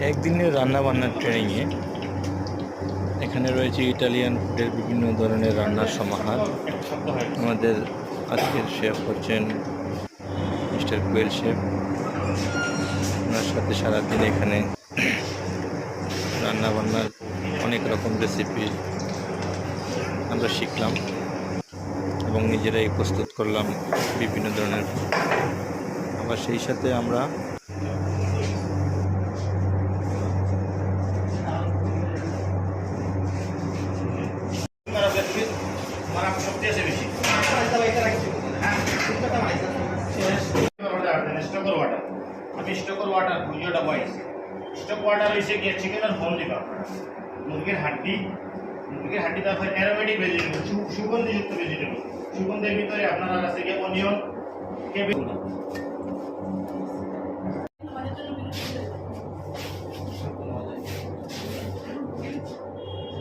একদিনের রান্না বান্নার ট্রেনিংয়ে এখানে রয়েছে ইটালিয়ান ফুডের বিভিন্ন ধরনের রান্নার সমাহার। আমাদের আজকের শেফ হচ্ছেন মিস্টার কোয়েল শেফ। ওনার সাথে সারাদিন এখানে রান্না বান্নার অনেক রকম রেসিপি আমরা শিখলাম এবং নিজেরাই প্রস্তুত করলাম বিভিন্ন ধরনের। আবার সেই সাথে আমরা স্টক ওয়াটার ভিডিওটা ভয়েস স্টক ওয়াটার হয়েছে গিয়ে চিকেন আর হোম দিবা মুরগির হাড্ডি তারপর অ্যারোমেটিক ভেজিটেবল সুগন্ধিযুক্ত ভেজিটেবল সুগন্ধের ভিতরে আপনারা আছে গিয়ে অনিয়ন কেবেজ